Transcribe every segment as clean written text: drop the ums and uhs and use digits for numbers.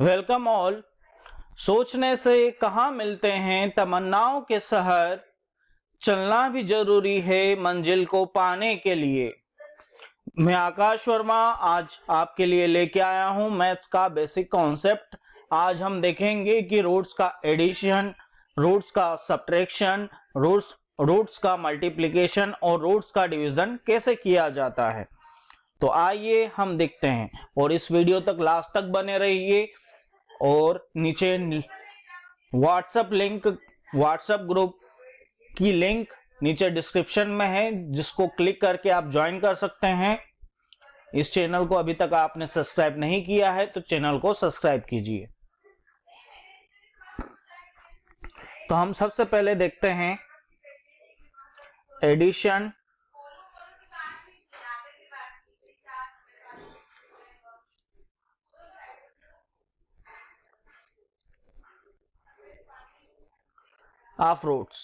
Welcome all. सोचने से कहाँ मिलते हैं तमन्नाओं के शहर, चलना भी जरूरी है मंजिल को पाने के लिए। मैं आकाश वर्मा आज आपके लिए लेके आया हूँ मैथ्स का बेसिक कॉन्सेप्ट। आज हम देखेंगे कि रूट्स का एडिशन, रूट्स का सब्ट्रैक्शन, रूट्स का मल्टीप्लिकेशन और रूट्स का डिवीजन कैसे किया जाता है। तो आइए हम देखते हैं और इस वीडियो तक लास्ट तक बने रहिए। और नीचे व्हाट्सएप ग्रुप की लिंक नीचे डिस्क्रिप्शन में है, जिसको क्लिक करके आप ज्वाइन कर सकते हैं। इस चैनल को अभी तक आपने सब्सक्राइब नहीं किया है तो चैनल को सब्सक्राइब कीजिए। तो हम सबसे पहले देखते हैं एडिशन, ऑफ रूट्स।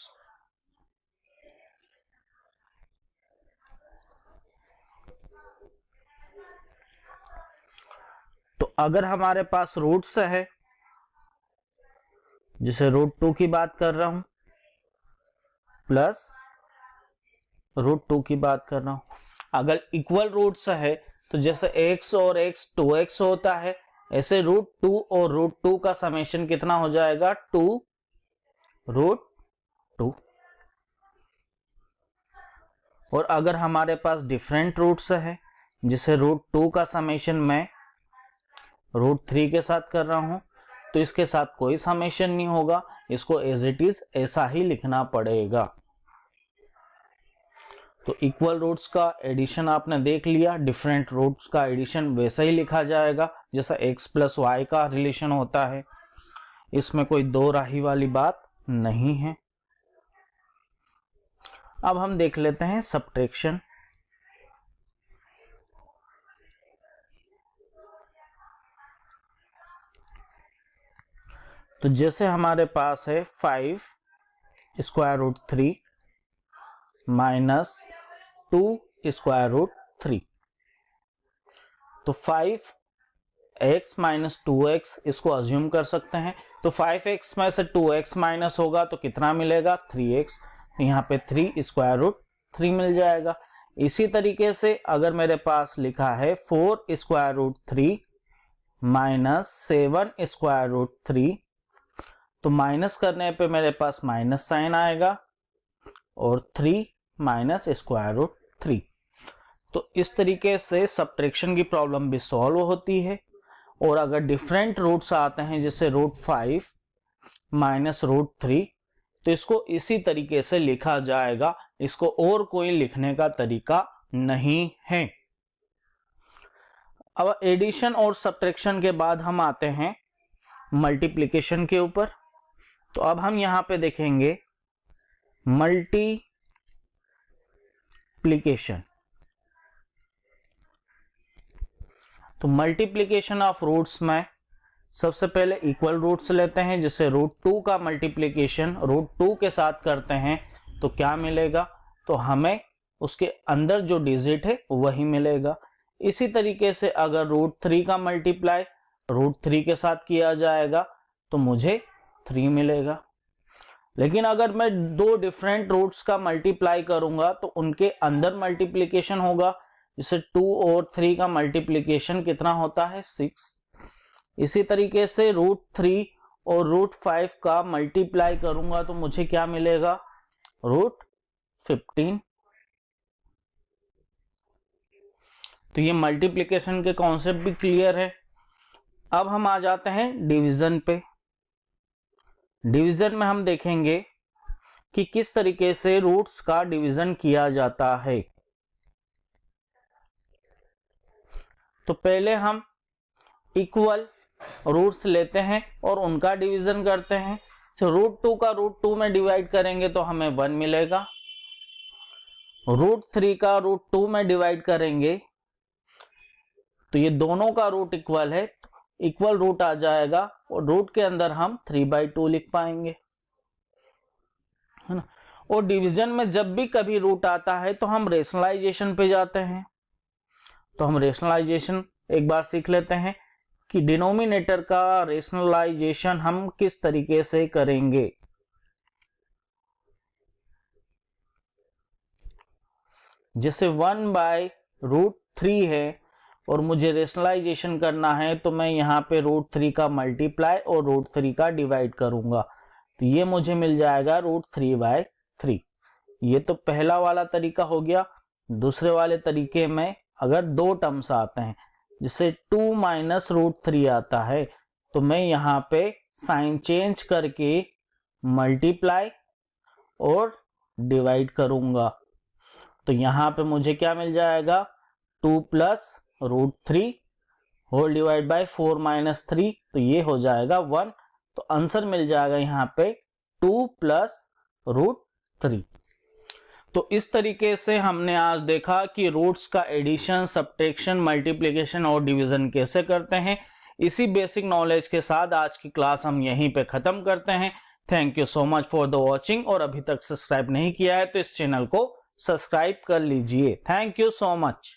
तो अगर हमारे पास रूट्स है, जैसे √2 की बात कर रहा हूं प्लस √2 की बात कर रहा हूं, अगर इक्वल रूट्स है तो जैसे x और x 2x होता है, ऐसे √2 और √2 का समेशन कितना हो जाएगा 2√2। और अगर हमारे पास डिफरेंट रूट्स है, जिसे √2 का समेशन मैं √3 के साथ कर रहा हूं, तो इसके साथ कोई समेशन नहीं होगा, इसको एज इट इज ऐसा ही लिखना पड़ेगा। तो इक्वल रूट्स का एडिशन आपने देख लिया, डिफरेंट रूट्स का एडिशन वैसा ही लिखा जाएगा जैसा x प्लस वाई का रिलेशन होता है। इसमें कोई दो राही वाली बात नहीं है। अब हम देख लेते हैं सब्ट्रैक्शन। तो जैसे हमारे पास है 5 square root 3 minus 2 square root 3। तो 5x माइनस 2x इसको अज्यूम कर सकते हैं। तो 5x में से 2x माइनस होगा तो कितना मिलेगा 3x। यहाँ पे 3 स्क्वायर रूट 3 मिल जाएगा। इसी तरीके से अगर मेरे पास लिखा है 4 square root 3 minus 7 square root 3, तो माइनस करने पे मेरे पास माइनस साइन आएगा और 3 माइनस स्क्वायर रूट 3। तो इस तरीके से सब्ट्रैक्शन की प्रॉब्लम भी सॉल्व होती है। और अगर डिफरेंट रूट्स आते हैं जैसे √5 माइनस √3, तो इसको इसी तरीके से लिखा जाएगा, इसको और कोई लिखने का तरीका नहीं है। अब एडिशन और सब्ट्रैक्शन के बाद हम आते हैं मल्टीप्लिकेशन के ऊपर। तो अब हम यहां पे देखेंगे मल्टीप्लिकेशन। तो मल्टीप्लिकेशन ऑफ रूट्स में सबसे पहले इक्वल रूट्स लेते हैं, जैसे √2 का मल्टीप्लिकेशन √2 के साथ करते हैं तो क्या मिलेगा, तो हमें उसके अंदर जो डिजिट है वही मिलेगा। इसी तरीके से अगर √3 का मल्टीप्लाई √3 के साथ किया जाएगा तो मुझे 3 मिलेगा। लेकिन अगर मैं दो डिफरेंट रूट्स का मल्टीप्लाई करूंगा तो उनके अंदर मल्टीप्लिकेशन होगा, जैसे 2 और 3 का मल्टीप्लिकेशन कितना होता है 6। इसी तरीके से √3 और √5 का मल्टीप्लाई करूंगा तो मुझे क्या मिलेगा √15। तो ये मल्टीप्लिकेशन के कॉन्सेप्ट भी क्लियर है। अब हम आ जाते हैं डिवीजन पे। डिवीजन में हम देखेंगे कि किस तरीके से रूट्स का डिवीजन किया जाता है। तो पहले हम इक्वल रूट्स लेते हैं और उनका डिवीजन करते हैं। तो √2 का √2 में डिवाइड करेंगे तो हमें 1 मिलेगा। √3 का √2 में डिवाइड करेंगे तो ये दोनों का रूट इक्वल है, इक्वल रूट आ जाएगा और रूट के अंदर हम 3/2 लिख पाएंगे, है ना। और डिवीजन में जब भी कभी रूट आता है तो हम रेशनलाइजेशन पे जाते हैं। तो हम रेशनलाइजेशन एक बार सीख लेते हैं कि डिनोमिनेटर का रेशनलाइजेशन हम किस तरीके से करेंगे। जैसे 1/√3 है और मुझे रेशनलाइजेशन करना है तो मैं यहाँ पे √3 का मल्टीप्लाई और √3 का डिवाइड करूंगा, तो ये मुझे मिल जाएगा √3/3। ये तो पहला वाला तरीका हो गया। दूसरे वाले तरीके में अगर दो टर्म्स आते हैं, जिससे 2 माइनस √3 आता है, तो मैं यहाँ पे साइन चेंज करके मल्टीप्लाई और डिवाइड करूंगा, तो यहाँ पे मुझे क्या मिल जाएगा 2 plus √3 whole divide by 4 minus 3, तो ये हो जाएगा 1। तो आंसर मिल जाएगा यहाँ पे 2 प्लस √3। तो इस तरीके से हमने आज देखा कि रूट्स का एडिशन, सब्ट्रैक्शन, मल्टीप्लिकेशन और डिवीजन कैसे करते हैं। इसी बेसिक नॉलेज के साथ आज की क्लास हम यहीं पे खत्म करते हैं। Thank you so much for the watching, और अभी तक सब्सक्राइब नहीं किया है तो इस चैनल को सब्सक्राइब कर लीजिए। Thank you so much.